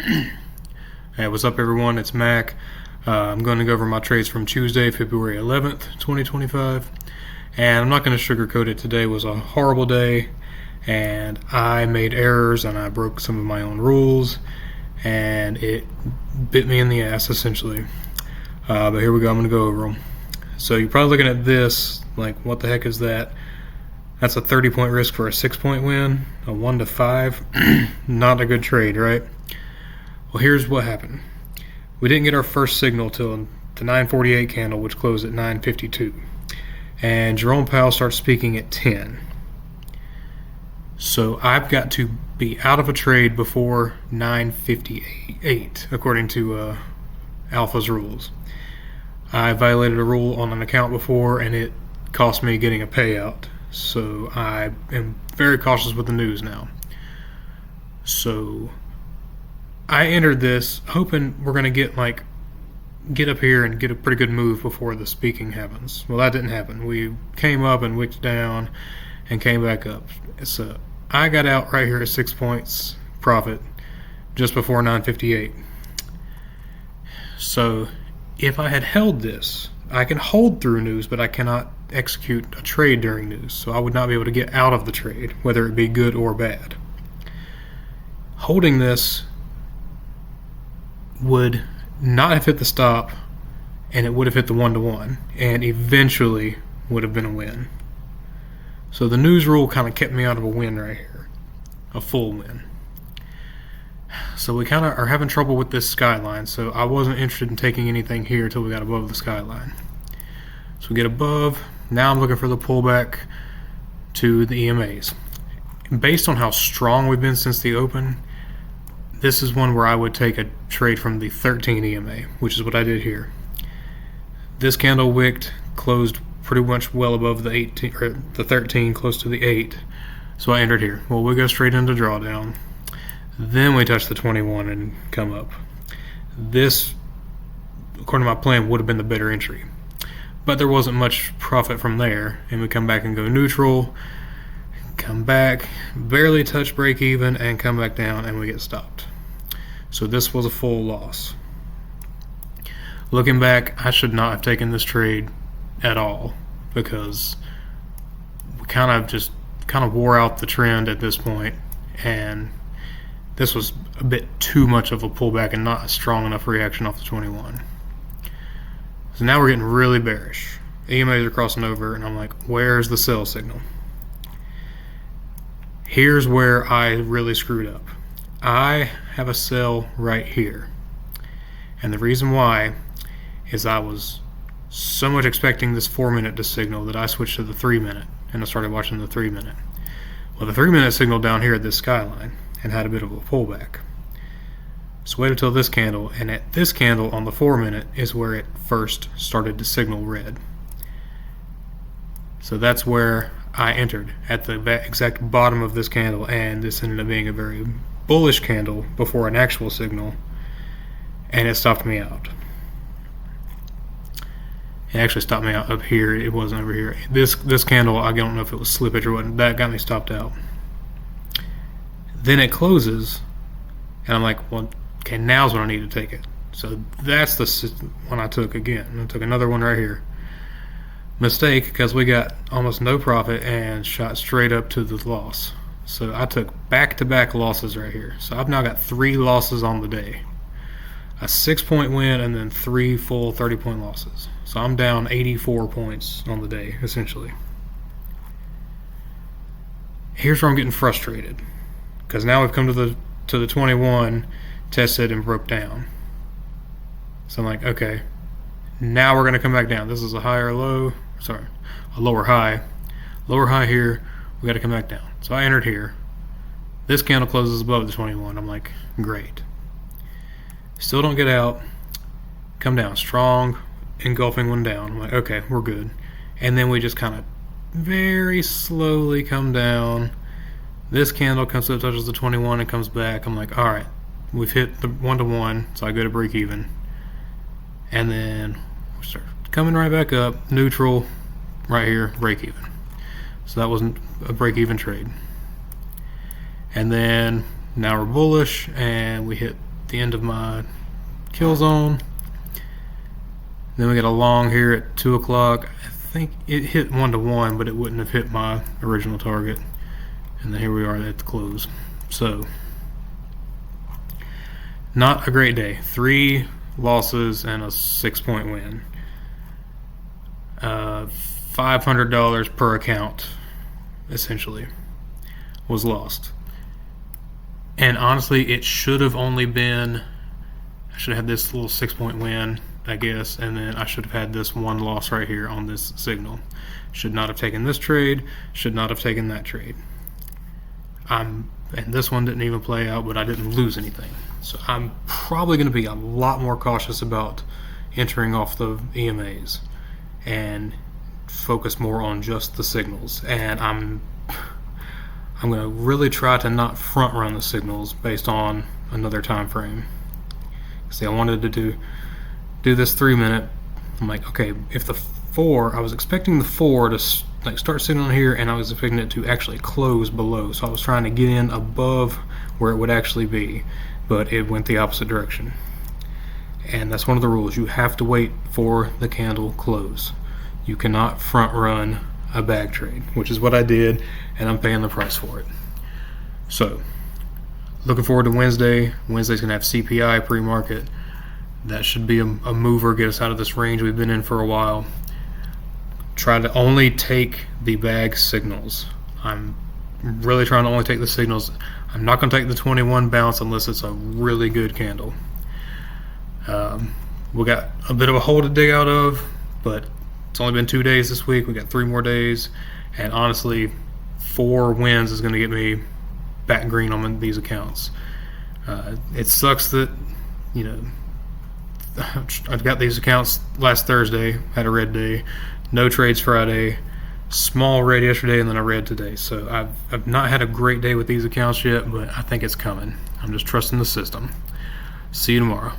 Hey, what's up, everyone? It's Mac. I'm going to go over my trades from Tuesday, February 11th, 2025. And I'm not going to sugarcoat it. Today was a horrible day, and I made errors, and I broke some of my own rules, and it bit me in the ass, essentially. But here we go. I'm going to go over them. So you're probably looking at this, like, what the heck is that? That's a 30-point risk for a 6-point win, a 1 to 5. Not a good trade, right? Well, here's what happened. We didn't get our first signal till the 9:48 candle, which closed at 9:52. And Jerome Powell starts speaking at 10. So I've got to be out of a trade before 9:58, according to Alpha's rules. I violated a rule on an account before, and it cost me getting a payout. So I am very cautious with the news now. So I entered this hoping we're going to get up here and get a pretty good move before the speaking happens. Well, that didn't happen. We came up and wicked down and came back up. So I got out right here at 6 points profit just before 9:58. So if I had held this, I can hold through news, but I cannot execute a trade during news. So I would not be able to get out of the trade, whether it be good or bad. Holding this would not have hit the stop, and it would have hit the 1-to-1, and eventually would have been a win. So the news rule kind of kept me out of a win right here, a full win. So we kind of are having trouble with this skyline, so I wasn't interested in taking anything here until we got above the skyline. So we get above. Now I'm looking for the pullback to the EMAs. Based on how strong we've been since the open, this is one where I would take a trade from the 13 EMA, which is what I did here. This candle wicked, closed pretty much well above the 18 or the 13, close to the 8. So I entered here. Well, we go straight into drawdown. Then we touch the 21 and come up. This, according to my plan, would have been the better entry. But there wasn't much profit from there, and we come back and go neutral, come back, barely touch break even, and come back down, and we get stopped. So this was a full loss. Looking back, I should not have taken this trade at all, because we kind of wore out the trend at this point, and this was a bit too much of a pullback and not a strong enough reaction off the 21. So now we're getting really bearish. EMAs are crossing over, and I'm like, where's the sell signal? Here's where I really screwed up. I have a sell right here. And the reason why is I was so much expecting this 4-minute to signal that I switched to the 3-minute, and I started watching the 3-minute. Well, the 3-minute signal down here at this skyline and had a bit of a pullback. So wait until this candle, and at this candle on the 4-minute is where it first started to signal red. So that's where I entered, at the exact bottom of this candle, and this ended up being a very bullish candle before an actual signal, and it stopped me out. It actually stopped me out up here. It wasn't over here. This candle, I don't know if it was slippage or what, that got me stopped out. Then it closes, and I'm like, well, okay, now's when I need to take it. So that's the one I took again. I took another one right here. Mistake, because we got almost no profit and shot straight up to the loss. So I took back-to-back losses right here. So I've now got 3 losses on the day. A 6-point win and then 3 full 30-point losses. So I'm down 84 points on the day, essentially. Here's where I'm getting frustrated, because now we've come to the 21, tested and broke down. So I'm like, okay, now we're going to come back down. This is a higher low, a lower high. Lower high here, we got to come back down. So I entered here. This candle closes above the 21. I'm like, great. Still don't get out. Come down, strong, engulfing one down. I'm like, okay, we're good. And then we just kind of very slowly come down. This candle comes up, touches the 21, and comes back. I'm like, all right, we've hit the 1-to-1, so I go to break even. And then we start coming right back up, neutral, right here, break even. So that wasn't a break even trade. And then now we're bullish, and we hit the end of my kill zone. Then we got a long here at 2 o'clock. I think it hit 1-1, but it wouldn't have hit my original target. And then here we are at the close. So, not a great day. 3 losses and a 6-point win. $500 per account, essentially, was lost. And honestly, it should have only been, I should have had this little 6-point win, I guess, and then I should have had this 1 loss right here on this signal. Should not have taken this trade, should not have taken that trade. And this one didn't even play out, but I didn't lose anything. So I'm probably going to be a lot more cautious about entering off the EMAs and focus more on just the signals. And I'm going to really try to not front run the signals based on another time frame. See, I wanted to do this 3-minute. I'm like, okay, if the 4, I was expecting the 4 to start signaling here, and I was expecting it to actually close below. So I was trying to get in above where it would actually be, but it went the opposite direction. And that's one of the rules. You have to wait for the candle close. You cannot front run a bag trade, which is what I did, and I'm paying the price for it. So, looking forward to Wednesday. Wednesday's going to have CPI pre-market. That should be a mover, get us out of this range we've been in for a while. Try to only take the bag signals. I'm really trying to only take the signals. I'm not going to take the 21 bounce unless it's a really good candle. We got a bit of a hole to dig out of, but it's only been 2 days this week. We got 3 more days, and honestly, 4 wins is going to get me back green on these accounts. It sucks that, I've got these accounts last Thursday, had a red day, no trades Friday, small red yesterday, and then a red today. So I've not had a great day with these accounts yet, but I think it's coming. I'm just trusting the system. See you tomorrow.